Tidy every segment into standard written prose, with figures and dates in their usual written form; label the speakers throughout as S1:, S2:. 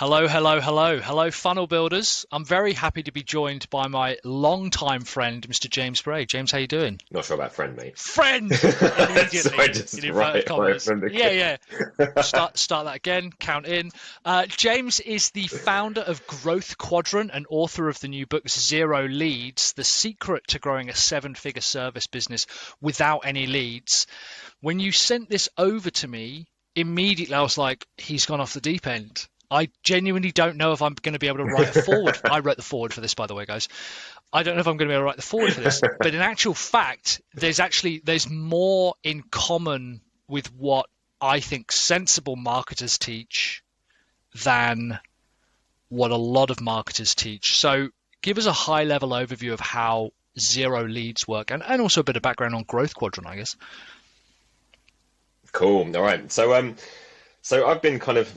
S1: Hello, hello, hello, hello, funnel builders. I'm very happy to be joined by my longtime friend, Mr. James Bray. James, how you doing?
S2: Not sure about friend, mate.
S1: Friend,
S2: So I
S1: immediately in
S2: just
S1: inverted
S2: right
S1: commas.
S2: from the
S1: Yeah, yeah.
S2: get.
S1: Start that again. Count in. James is the founder of Growth Quadrant and author of the new book Zero Leads: The Secret to Growing a Seven-Figure Service Business Without Any Leads. When you sent this over to me, immediately I was like, he's gone off the deep end. I genuinely don't know if I'm going to be able to write a forward. I wrote the forward for this, by the way, guys. I don't know if I'm going to be able to write the forward for this, but in actual fact, there's more in common with what I think sensible marketers teach than what a lot of marketers teach. So give us a high level overview of how zero leads work and also a bit of background on Growth Quadrant, I guess.
S2: Cool. All right. So I've been kind of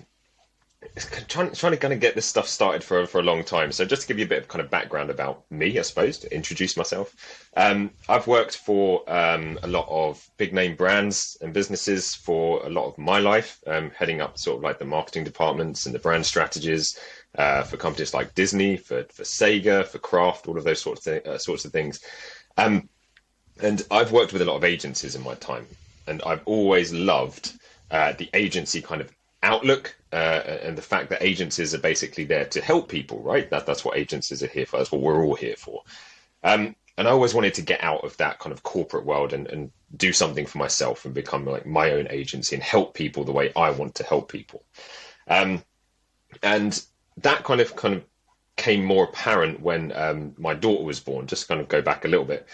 S2: trying to kind of get this stuff started for a long time. So just to give you a bit of kind of background about me, I suppose, to introduce myself. I've worked for a lot of big name brands and businesses for a lot of my life, heading up sort of like the marketing departments and the brand strategies for companies like Disney, for Sega, for Kraft, all of those sorts of things. And I've worked with a lot of agencies in my time, and I've always loved the agency kind of outlook and the fact that agencies are basically there to help people, right? That's what agencies are here for. That's what we're all here for. And I always wanted to get out of that kind of corporate world and do something for myself and become like my own agency and help people the way I want to help people. And that kind of came more apparent when my daughter was born. Just kind of go back a little bit.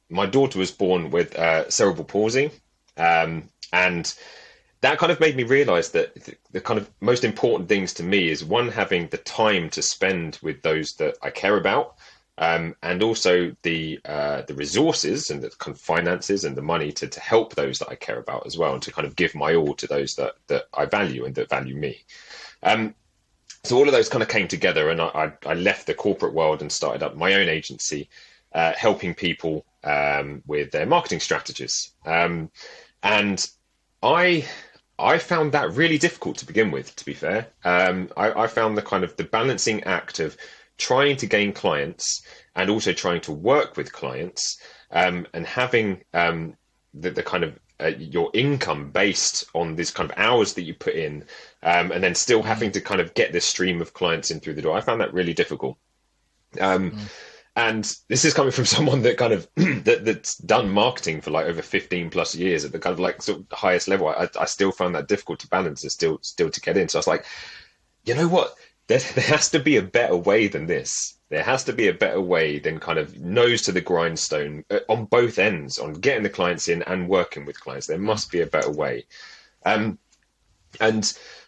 S2: My daughter was born with cerebral palsy, and that kind of made me realize that the kind of most important things to me is one, having the time to spend with those that I care about, and also the resources and the kind of finances and the money to help those that I care about as well, and to kind of give my all to those that I value and that value me. So all of those kind of came together, and I left the corporate world and started up my own agency, helping people with their marketing strategies. And I found that really difficult to begin with, to be fair. I found the kind of the balancing act of trying to gain clients and also trying to work with clients, and having the kind of your income based on this kind of hours that you put in, and then still having to kind of get this stream of clients in through the door. I found that really difficult. And this is coming from someone that kind of that's done marketing for like over 15 plus years at the kind of like sort of highest level. I still found that difficult to balance and still to get in. So I was like, you know what? There has to be a better way than this. There has to be a better way than kind of nose to the grindstone on both ends, on getting the clients in and working with clients. There must be a better way. And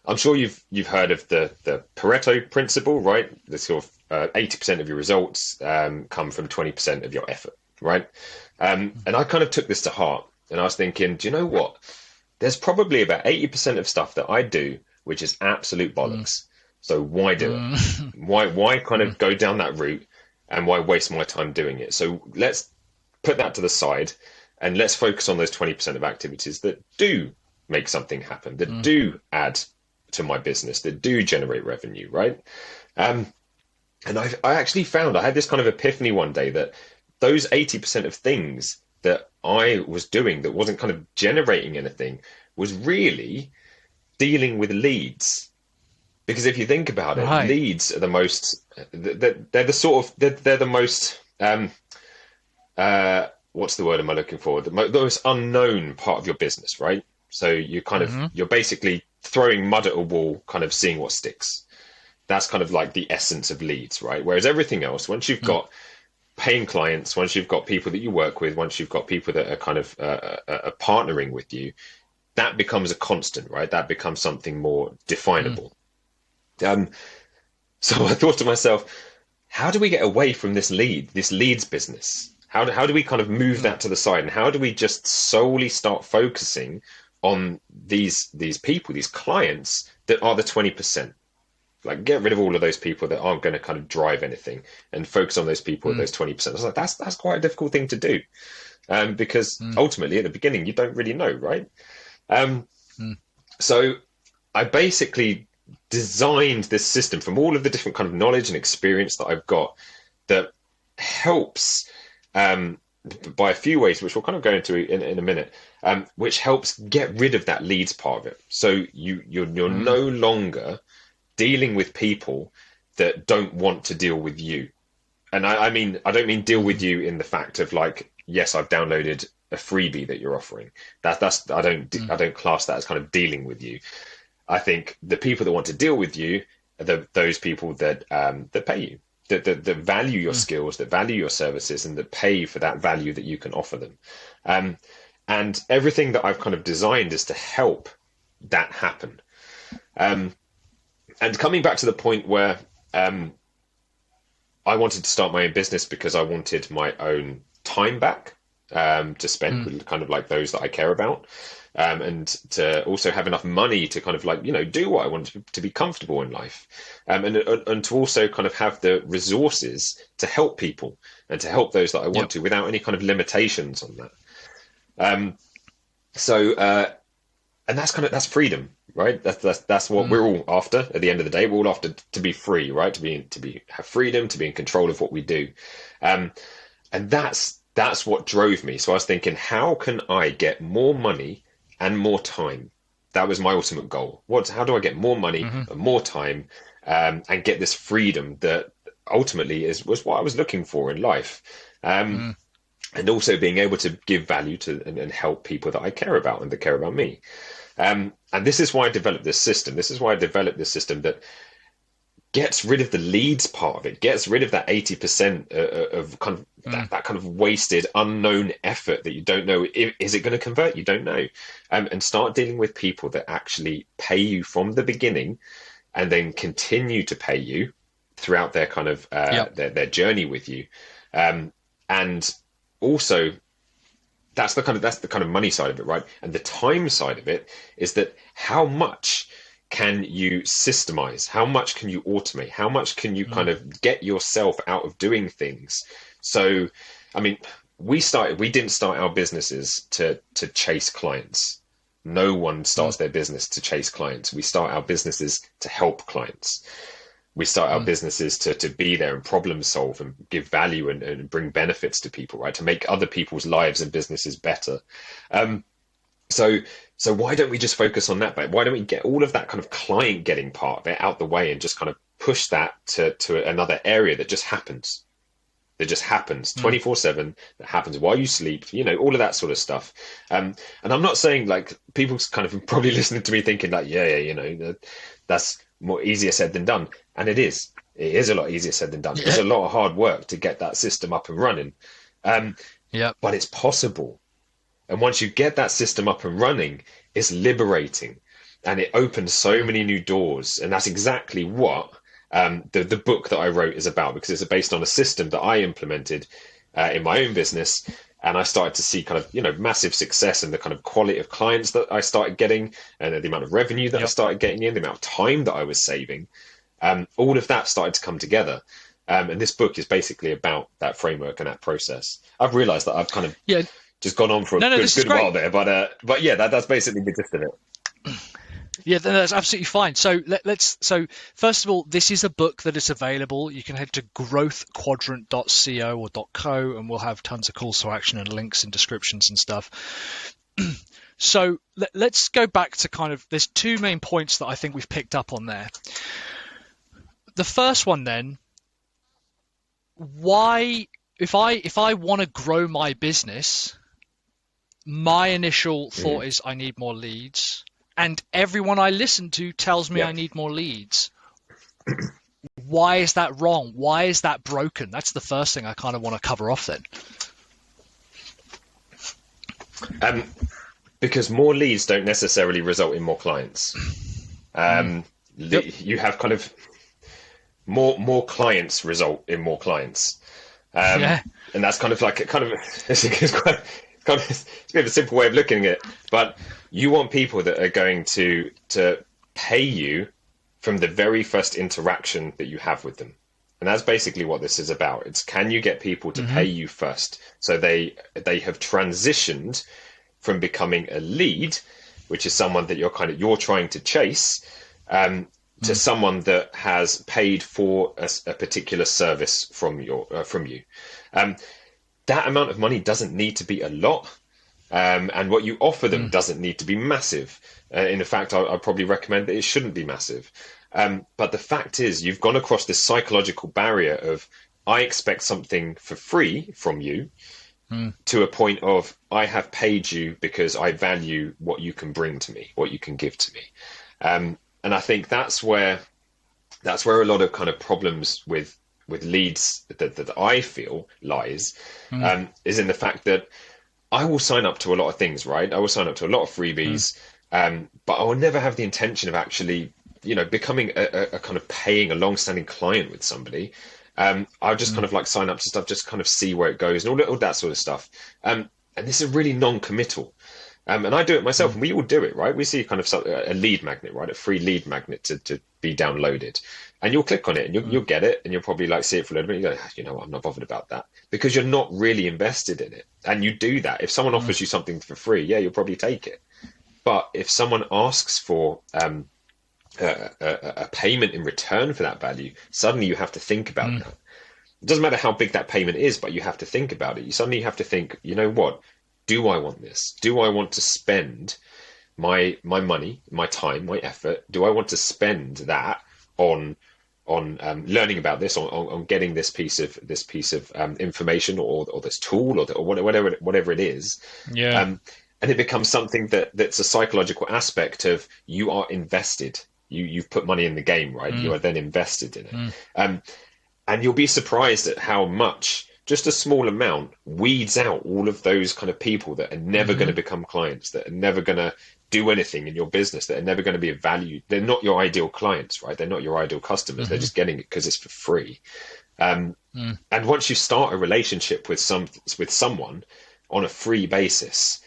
S2: I'm sure you've heard of the Pareto principle, right? The sort of 80% of your results come from 20% of your effort, right? And I kind of took this to heart, and I was thinking, do you know what? There's probably about 80% of stuff that I do which is absolute bollocks. So why do it? Why kind of go down that route, and why waste my time doing it? So let's put that to the side, and let's focus on those 20% of activities that do make something happen, that do add to my business, that do generate revenue, right? And I actually found I had this kind of epiphany one day that those 80% of things that I was doing that wasn't kind of generating anything was really dealing with leads. Because if you think about it,
S1: Right.
S2: leads are the most, they're the sort of, they're the most, what's the word am I looking for? The most unknown part of your business, right? So you kind of, you're basically throwing mud at a wall, kind of seeing what sticks. That's kind of like the essence of leads, right? Whereas everything else, once you've got paying clients, once you've got people that you work with, once you've got people that are kind of are partnering with you, that becomes a constant, right? That becomes something more definable. So I thought to myself, how do we get away from this leads business? How do we kind of move that to the side, and how do we just solely start focusing on these people, these clients that are the 20%? Like, get rid of all of those people that aren't going to kind of drive anything, and focus on those people, those 20%. I was like, that's quite a difficult thing to do, because ultimately at the beginning you don't really know, right? So I basically designed this system from all of the different kind of knowledge and experience that I've got that helps by a few ways, which we'll kind of go into in a minute, which helps get rid of that leads part of it. So you're no longer dealing with people that don't want to deal with you. And I don't mean deal with you in the fact of like, yes, I've downloaded a freebie that you're offering. I don't class that as kind of dealing with you. I think the people that want to deal with you are those people that pay you, that value your skills, that value your services, and that pay for that value that you can offer them. And everything that I've kind of designed is to help that happen. And coming back to the point where I wanted to start my own business because I wanted my own time back to spend with kind of like those that I care about. And to also have enough money to kind of like, do what I want to be comfortable in life. And to also kind of have the resources to help people and to help those that I want to without any kind of limitations on that. And that's freedom, right? That's what we're all after at the end of the day. We're all after to be free, right? To have freedom, to be in control of what we do. And that's what drove me. So I was thinking, how can I get more money and more time? That was my ultimate goal. How do I get more money and more time, and get this freedom that ultimately was what I was looking for in life, and also being able to give value to and help people that I care about and that care about me. And this is why I developed this system. This is why I developed this system that gets rid of the leads part of it, gets rid of that 80% of kind of that kind of wasted, unknown effort that you don't know. Is it going to convert? You don't know. And start dealing with people that actually pay you from the beginning and then continue to pay you throughout their kind of their journey with you. And also that's the kind of money side of it, right? And the time side of it is that how much can you systemize? How much can you automate? How much can you kind of get yourself out of doing things? So, I mean, we didn't start our businesses to chase clients. No one starts their business to chase clients. We start our businesses to help clients. We start our businesses to be there and problem solve and give value and bring benefits to people, right? To make other people's lives and businesses better. So why don't we just focus on that? But why don't we get all of that kind of client getting part of it out the way and just kind of push that to another area that just happens? That just happens 24/7, that happens while you sleep, all of that sort of stuff. And I'm not saying like people's kind of probably listening to me thinking like, that's more easier said than done. And it is a lot easier said than done. There's a lot of hard work to get that system up and running. But it's possible. And once you get that system up and running, it's liberating and it opens so many new doors. And that's exactly what the book that I wrote is about, because it's based on a system that I implemented in my own business. And I started to see kind of, massive success in the kind of quality of clients that I started getting and the amount of revenue that I started getting in, the amount of time that I was saving. All of that started to come together. And this book is basically about that framework and that process. I've realized that I've kind of just gone on for a good while there, but yeah, that's basically the gist of it.
S1: Yeah, that's absolutely fine. So so first of all, this is a book that is available. You can head to growthquadrant.co or .co, and we'll have tons of calls to action and links and descriptions and stuff. So let's go back to kind of, there's two main points that I think we've picked up on there. The first one then, why, if I want to grow my business, my initial thought is I need more leads, and everyone I listen to tells me I need more leads. Why is that wrong? Why is that broken? That's the first thing I kind of want to cover off then.
S2: Because more leads don't necessarily result in more clients. You have kind of more clients result in more clients. And that's kind of like it's a bit of a simple way of looking at it, but you want people that are going to pay you from the very first interaction that you have with them. And that's basically what this is about. It's, can you get people to pay you first? So they have transitioned from becoming a lead, which is someone that you're trying to chase. to someone that has paid for a particular service from you. That amount of money doesn't need to be a lot, and what you offer them doesn't need to be massive. In fact, I'd probably recommend that it shouldn't be massive. But the fact is, you've gone across this psychological barrier of, I expect something for free from you, to a point of, I have paid you because I value what you can bring to me, what you can give to me. And I think that's where a lot of kind of problems with leads that I feel lies, is in the fact that I will sign up to a lot of things, right? I will sign up to a lot of freebies, but I will never have the intention of actually, becoming a kind of paying a long-standing client with somebody. I'll just kind of like sign up to stuff, just kind of see where it goes and all that sort of stuff. And this is really non-committal. And I do it myself, and we all do it, right? We see kind of a lead magnet, right? A free lead magnet to be downloaded. And you'll click on it and you'll get it, and you'll probably like see it for a little bit. You go, you know what, I'm not bothered about that, because you're not really invested in it. And you do that. If someone offers you something for free, yeah, you'll probably take it. But if someone asks for a payment in return for that value, suddenly you have to think about that. It doesn't matter how big that payment is, but you have to think about it. You suddenly have to think, you know what? Do I want this? Do I want to spend my money, my time, my effort? Do I want to spend that on learning about this, on getting this piece of information or this tool or whatever it is?
S1: Yeah.
S2: And it becomes something that's a psychological aspect of, you are invested. You've put money in the game, right? You are then invested in it. And you'll be surprised at how much just a small amount weeds out all of those kind of people that are never going to become clients, that are never going to do anything in your business, that are never going to be of value. They're not your ideal clients, right? They're not your ideal customers. They're just getting it because it's for free. And once you start a relationship with someone on a free basis,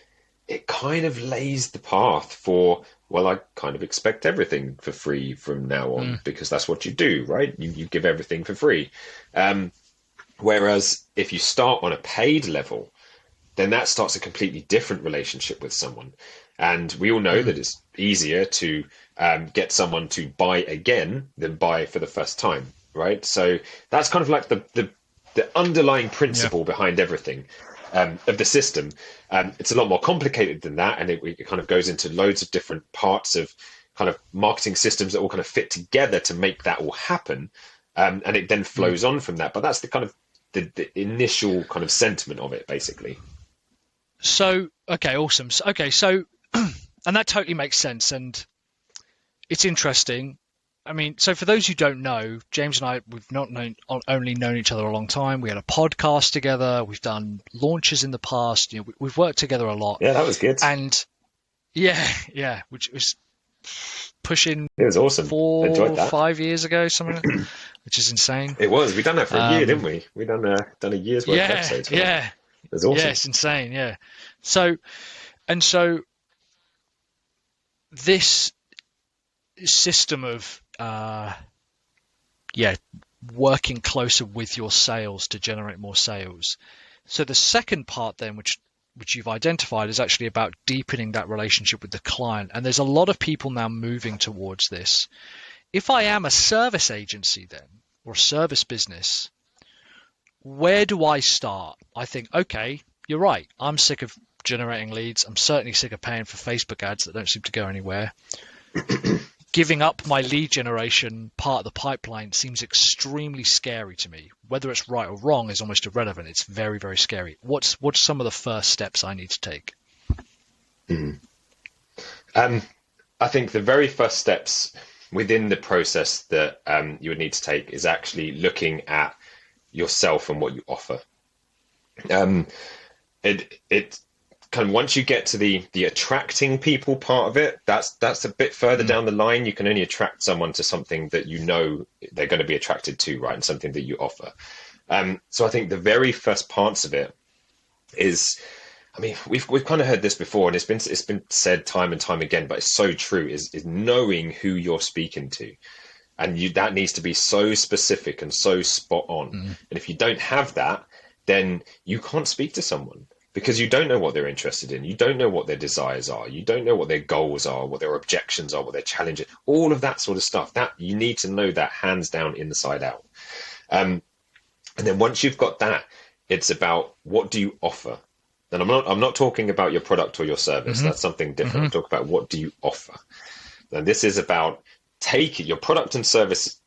S2: it kind of lays the path for, well, I kind of expect everything for free from now on, because that's what you do, right? You give everything for free. Whereas if you start on a paid level, then that starts a completely different relationship with someone. And we all know that it's easier to get someone to buy again than buy for the first time, right? So that's kind of like the underlying principle behind everything of the system. It's a lot more complicated than that, and it kind of goes into loads of different parts of kind of marketing systems that all kind of fit together to make that all happen. And it then flows on from that. But that's the kind of the initial kind of sentiment of it, basically.
S1: So, okay, awesome. So, and that totally makes sense. And it's interesting. I mean, so for those who don't know, James and I, we've not only known each other a long time. We had a podcast together. We've done launches in the past. We've worked together a lot.
S2: Yeah, that was good.
S1: And yeah, which was pushing.
S2: It was awesome.
S1: 4 or 5 years ago, something like that, which is insane.
S2: It was. We done that for a year, didn't we? We done a year's worth of episodes.
S1: Yeah,
S2: it was awesome.
S1: Yeah, it's insane. Yeah. So this system of working closer with your sales to generate more sales. So the second part then, which you've identified, is actually about deepening that relationship with the client. And there's a lot of people now moving towards this. If I am a service agency then, or a service business, where do I start? I think, okay, you're right. I'm sick of generating leads. I'm certainly sick of paying for Facebook ads that don't seem to go anywhere. Giving up my lead generation part of the pipeline seems extremely scary to me. Whether it's right or wrong is almost irrelevant. It's very, very scary. What's some of the first steps I need to take?
S2: I think the very first steps within the process that you would need to take is actually looking at yourself and what you offer. It kind of, once you get to the attracting people part of it, that's a bit further down the line. You can only attract someone to something that you know they're going to be attracted to, right? And something that you offer. So I think the very first parts of it is, I mean, we've kind of heard this before, and it's been said time and time again, but it's so true, is knowing who you're speaking to. And that needs to be so specific and so spot on. And if you don't have that, then you can't speak to someone. because you don't know what they're interested in. You don't know what their desires are. You don't know what their goals are, what their objections are, what their challenges, all of that sort of stuff. That you need to know that hands down, inside out. And then once you've got that, it's about what do you offer. And I'm not talking about your product or your service. That's something different. I'm talking about what do you offer. And this is about taking your product and service.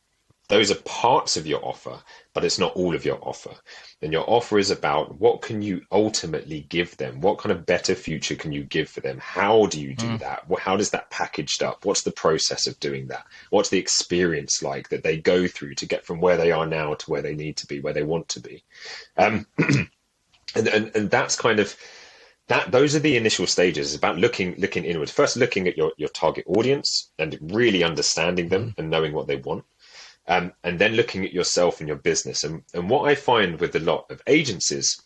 S2: Those are parts of your offer, but it's not all of your offer. And your offer is about what can you ultimately give them? What kind of better future can you give for them? How do you do that? How does that packaged up? What's the process of doing that? What's the experience like that they go through to get from where they are now to where they need to be, where they want to be? And that's kind of that. Those are the initial stages. It's about looking inward. First, looking at your target audience and really understanding them and knowing what they want. And then looking at yourself and your business. And what I find with a lot of agencies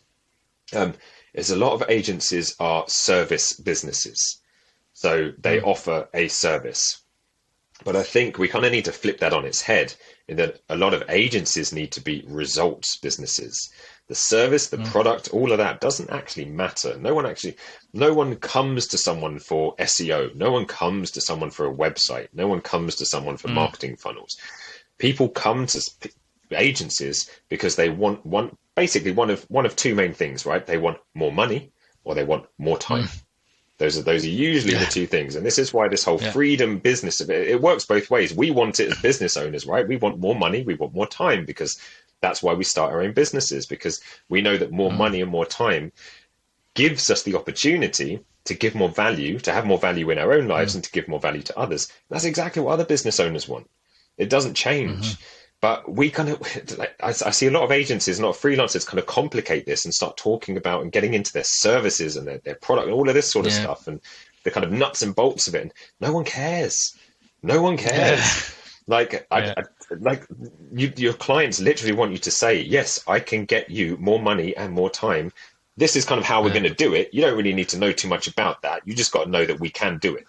S2: is a lot of agencies are service businesses. So they offer a service. But I think we kind of need to flip that on its head in that a lot of agencies need to be results businesses. The service, the product, all of that doesn't actually matter. No one comes to someone for SEO. No one comes to someone for a website. No one comes to someone for marketing funnels. People come to agencies because they want basically one of two main things, right? They want more money or they want more time. Those are usually the two things. And this is why this whole freedom business, it works both ways. We want it as business owners, right? We want more money, we want more time, because that's why we start our own businesses, because we know that more money and more time gives us the opportunity to give more value, to have more value in our own lives and to give more value to others. That's exactly what other business owners want. It doesn't change. But we kind of, I see a lot of agencies, a lot of freelancers kind of complicate this and start talking about and getting into their services and their product and all of this sort of stuff and the kind of nuts and bolts of it. And no one cares. No one cares. Your clients literally want you to say, yes, I can get you more money and more time. This is kind of how we're going to do it. You don't really need to know too much about that. You just got to know that we can do it.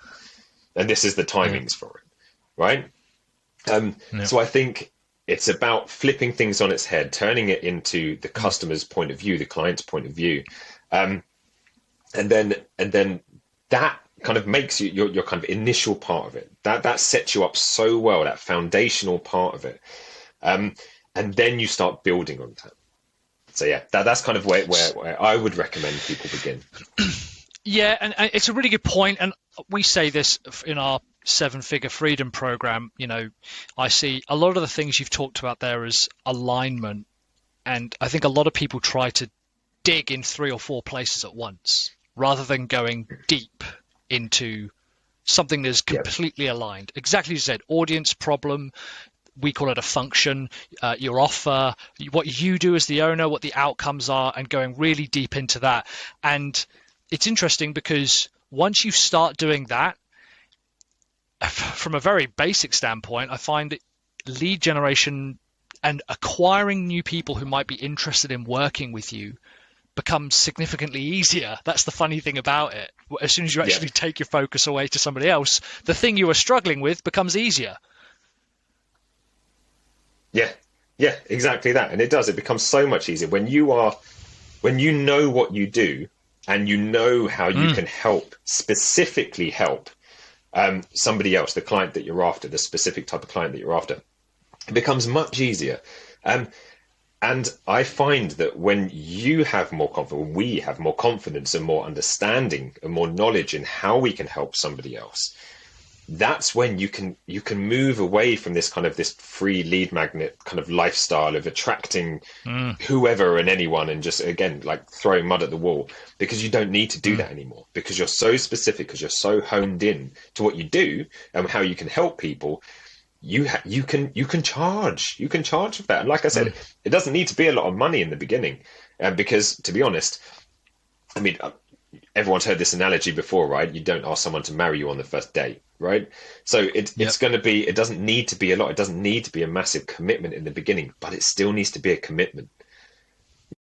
S2: And this is the timings for it. Right? So I think it's about flipping things on its head, turning it into the customer's point of view, the client's point of view. And then that kind of makes you your kind of initial part of it. That sets you up so well, that foundational part of it. And then you start building on that. So yeah, that's kind of where I would recommend people begin.
S1: Yeah, and it's a really good point. And we say this in our 7-figure freedom program. You know, I see a lot of the things you've talked about there as alignment. And I think a lot of people try to dig in 3 or 4 places at once rather than going deep into something that's completely aligned. Exactly as you said, audience, problem, we call it a function, your offer, what you do as the owner, what the outcomes are, and going really deep into that. And it's interesting because once you start doing that, from a very basic standpoint, I find that lead generation and acquiring new people who might be interested in working with you becomes significantly easier. That's the funny thing about it. As soon as you actually take your focus away to somebody else, the thing you were struggling with becomes easier.
S2: Yeah, exactly that. And it does. It becomes so much easier when you know what you do and you know how you can specifically help somebody else, the client that you're after, the specific type of client that you're after. It becomes much easier. And I find that when you have more confidence, when we have more confidence and more understanding and more knowledge in how we can help somebody else, that's when you can move away from this kind of this free lead magnet kind of lifestyle of attracting whoever and anyone and just, again, like throwing mud at the wall, because you don't need to do that anymore, because you're so specific, because you're so honed in to what you do and how you can help people. You can charge for that. And like I said, it doesn't need to be a lot of money in the beginning, because to be honest, I mean, everyone's heard this analogy before, right? You don't ask someone to marry you on the first date, right? So it's going to be, it doesn't need to be a lot. It doesn't need to be a massive commitment in the beginning, but it still needs to be a commitment.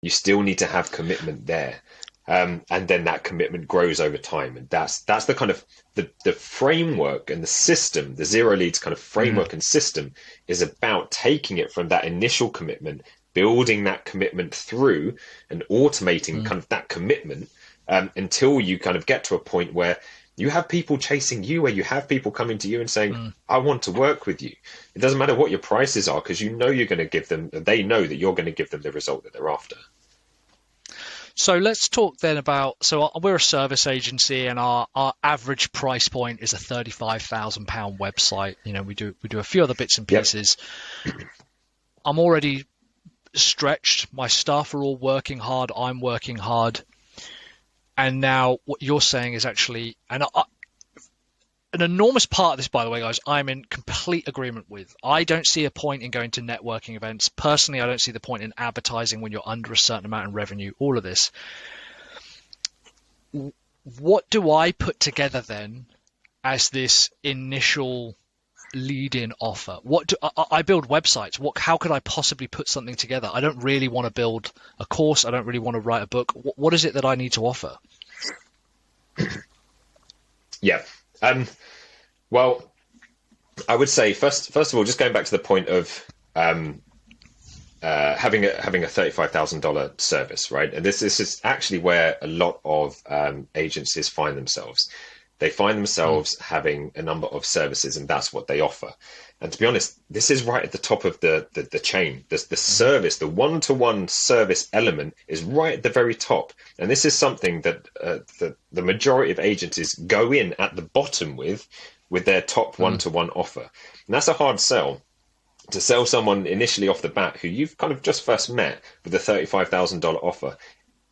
S2: You still need to have commitment there. And then that commitment grows over time. And that's the kind of the framework and the system, the Zero Leads kind of framework and system is about taking it from that initial commitment, building that commitment through and automating kind of that commitment until you kind of get to a point where you have people chasing you, where you have people coming to you and saying, I want to work with you. It doesn't matter what your prices are, because you know you're going to give them, they know that you're going to give them the result that they're after.
S1: So let's talk then about, so we're a service agency, and our average price point is a £35,000 website. You know, we do a few other bits and pieces. Yep. I'm already stretched. My staff are all working hard. I'm working hard. And now what you're saying is actually, and an enormous part of this, by the way, guys, I'm in complete agreement with. I don't see a point in going to networking events. Personally, I don't see the point in advertising when you're under a certain amount in revenue, all of this. What do I put together then as this initial lead-in offer? What do I build websites? How could I possibly put something together? I don't really want to build a course. I don't really want to write a book. What is it that I need to offer?
S2: Yeah. Well, I would say first of all, just going back to the point of having a $35,000 service, right? And this is actually where a lot of agencies find themselves. They find themselves having a number of services, and that's what they offer. And to be honest, this is right at the top of the chain. The service, the one-to-one service element is right at the very top. And this is something that the majority of agencies go in at the bottom with their top one-to-one offer. And that's a hard sell. To sell someone initially off the bat who you've kind of just first met with a $35,000 offer,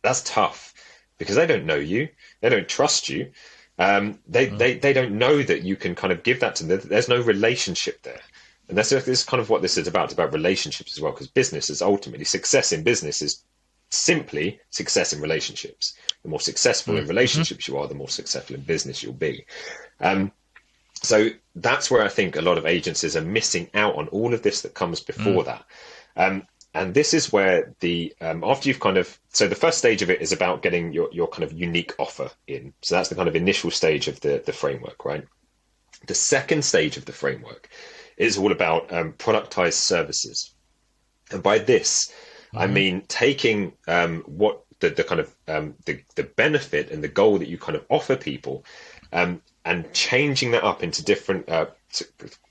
S2: that's tough, because they don't know you. They don't trust you. They don't know that you can kind of give that to them. There's no relationship there. And this is kind of what this is about relationships as well, because business is ultimately, success in business is simply success in relationships. The more successful in relationships you are, the more successful in business you'll be. So that's where I think a lot of agencies are missing out on all of this that comes before that. And this is where after you've kind of, so the first stage of it is about getting your kind of unique offer in. So that's the kind of initial stage of the framework, right? The second stage of the framework is all about productized services. And by this, I mean taking what the kind of the benefit and the goal that you kind of offer people, and changing that up into different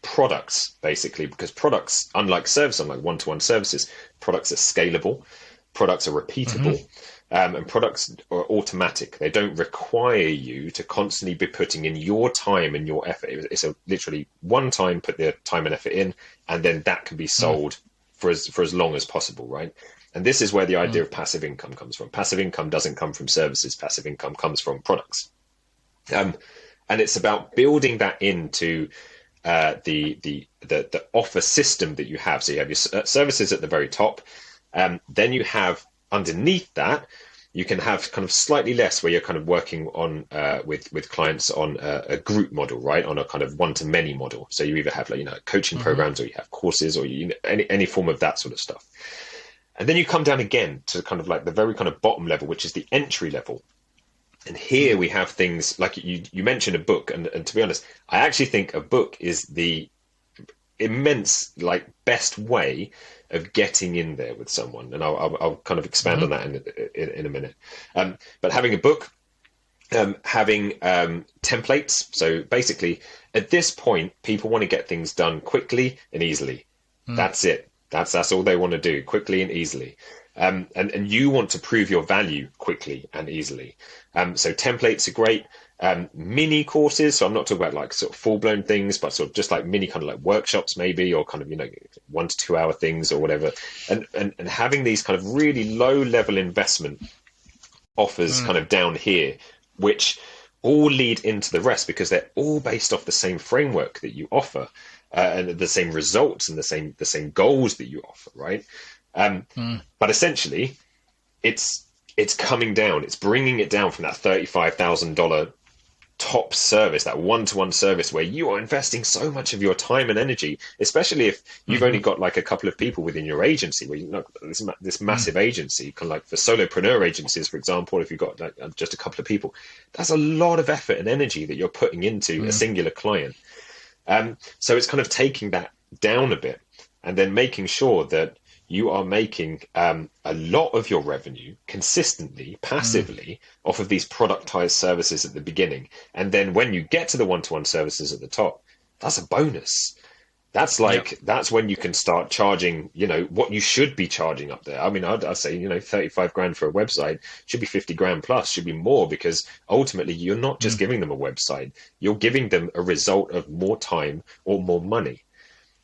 S2: products, basically, because products, unlike one-to-one services, products are scalable, products are repeatable, and products are automatic. They don't require you to constantly be putting in your time and your effort. It's literally one time, put the time and effort in, and then that can be sold for as long as possible, right? And this is where the idea of passive income comes from. Passive income doesn't come from services. Passive income comes from products. And it's about building that into the offer system that you have. So you have your services at the very top. Then you have underneath that, you can have kind of slightly less, where you're kind of working on with clients on a group model, right? On a kind of one-to-many model. So you either have coaching programs, or you have courses, or any form of that sort of stuff. And then you come down again to kind of like the very kind of bottom level, which is the entry level. And here we have things like you mentioned a book, and to be honest, I actually think a book is the immense best way of getting in there with someone, and I'll kind of expand on that in a minute. But having a book, having templates. So basically, at this point, people want to get things done quickly and easily. That's it. That's all they want to do, quickly and easily. And you want to prove your value quickly and easily. So templates are great. Mini courses. So I'm not talking about sort of full-blown things, but sort of just mini kind of workshops maybe, or kind of 1 to 2 hour things or whatever. And having these kind of really low level investment offers kind of down here, which all lead into the rest, because they're all based off the same framework that you offer, and the same results and the same goals that you offer, right? But essentially, it's coming down. It's bringing it down from that $35,000 top service, that one-to-one service, where you are investing so much of your time and energy, especially if you've only got a couple of people within your agency, where this massive agency, kind of for solopreneur agencies, for example, if you've got just a couple of people, that's a lot of effort and energy that you're putting into a singular client. So it's kind of taking that down a bit, and then making sure that you are making a lot of your revenue consistently, passively off of these productized services at the beginning. And then when you get to the one-to-one services at the top, that's a bonus. That's that's when you can start charging, what you should be charging up there. I mean, I'd say, 35 grand for a website should be 50 grand plus, should be more, because ultimately you're not just giving them a website, you're giving them a result of more time or more money.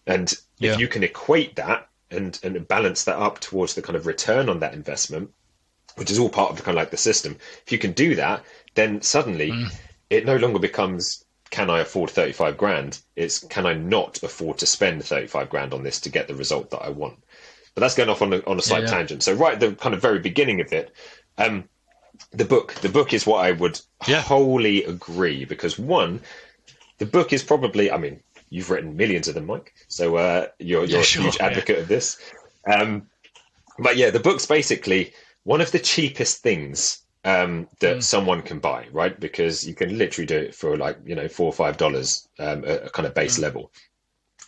S2: And if you can equate that and balance that up towards the kind of return on that investment, which is all part of kind of like the system, if you can do that, then suddenly it no longer becomes, can I afford 35 grand? It's, can I not afford to spend 35 grand on this to get the result that I want? But that's going off on a slight tangent. So right at the kind of very beginning of it, the book is what I would wholly agree, because one, the book is probably, I mean, you've written millions of them, Mike. So you're a huge advocate of this. But yeah, the book's basically one of the cheapest things that someone can buy, right? Because you can literally do it for like, $4 or $5 at a kind of base level.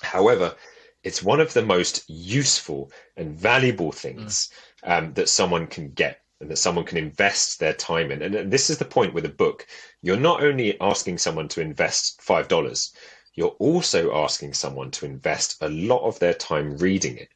S2: However, it's one of the most useful and valuable things that someone can get and that someone can invest their time in. And this is the point with a book. You're not only asking someone to invest $5, you're also asking someone to invest a lot of their time reading it.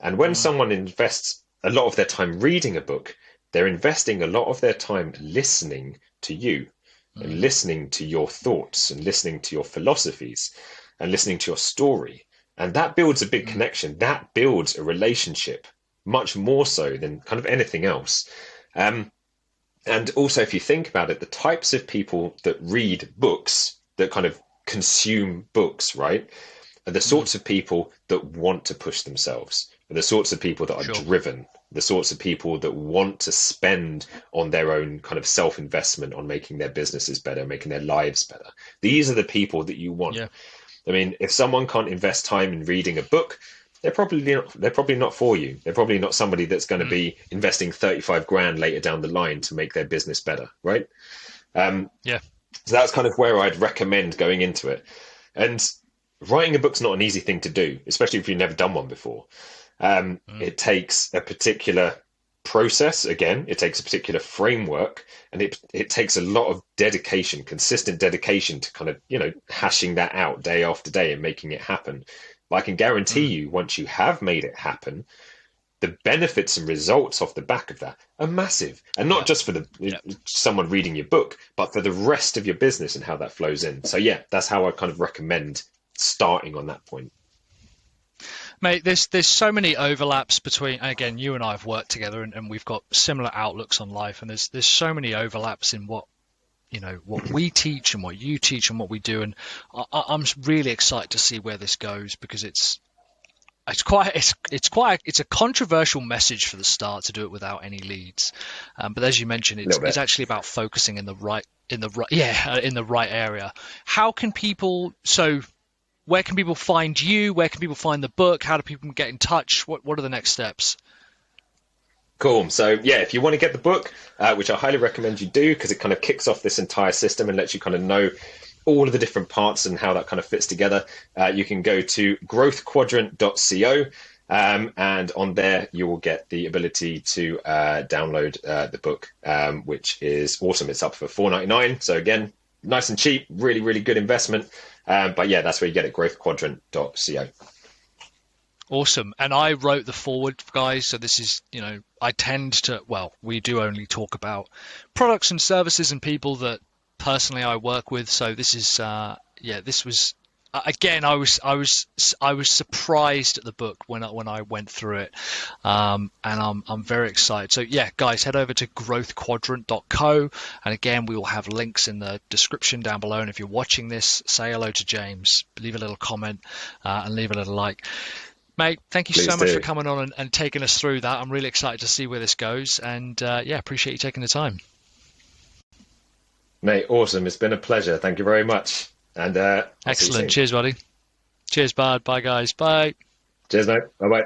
S2: And when someone invests a lot of their time reading a book, they're investing a lot of their time listening to you and listening to your thoughts and listening to your philosophies and listening to your story. And that builds a big connection. That builds a relationship, much more so than kind of anything else. And also, if you think about it, the types of people that read books, that kind of consume books, right, are the sorts of people that want to push themselves, are the sorts of people that are driven, the sorts of people that want to spend on their own kind of self-investment on making their businesses better, making their lives better. These are the people that you want. I mean, if someone can't invest time in reading a book, they're probably not for you. They're probably not somebody that's going to be investing 35 grand later down the line to make their business better, right? So that's kind of where I'd recommend going into it. And writing a book's not an easy thing to do, especially if you've never done one before. It takes a particular process. Again, it takes a particular framework, and it takes a lot of dedication, consistent dedication to kind of, hashing that out day after day and making it happen. But I can guarantee you, once you have made it happen, the benefits and results off the back of that are massive. And not just for someone reading your book, but for the rest of your business and how that flows in. So yeah, that's how I kind of recommend starting on that point.
S1: Mate, there's so many overlaps between, again, you and I have worked together and we've got similar outlooks on life, and there's so many overlaps in what we teach and what you teach and what we do, and I'm really excited to see where this goes, because it's a controversial message for the start to do it without any leads, but as you mentioned, it's actually about focusing in the right area. How can people where can people find you? Where can people find the book? How do people get in touch? What are the next steps?
S2: Cool. So yeah, if you want to get the book, which I highly recommend you do, because it kind of kicks off this entire system and lets you kind of know all of the different parts and how that kind of fits together, you can go to growthquadrant.co, and on there you will get the ability to download the book, which is awesome. It's up for $4.99. So again, nice and cheap, really, really good investment. But yeah, that's where you get it, growthquadrant.co.
S1: Awesome. And I wrote the foreword, guys. So this is, we do only talk about products and services and people that personally I work with. So this is, this was, again, I was surprised at the book when I went through it, and I'm very excited. So yeah, guys, head over to growthquadrant.co, and again, we will have links in the description down below. And if you're watching this, say hello to James, leave a little comment, and leave a little like. Mate, thank you so much for coming on and taking us through that. I'm really excited to see where this goes, and appreciate you taking the time.
S2: Mate, awesome. It's been a pleasure. Thank you very much. And
S1: excellent. Cheers, buddy. Cheers, bud. Bye, guys. Bye.
S2: Cheers, mate. Bye-bye.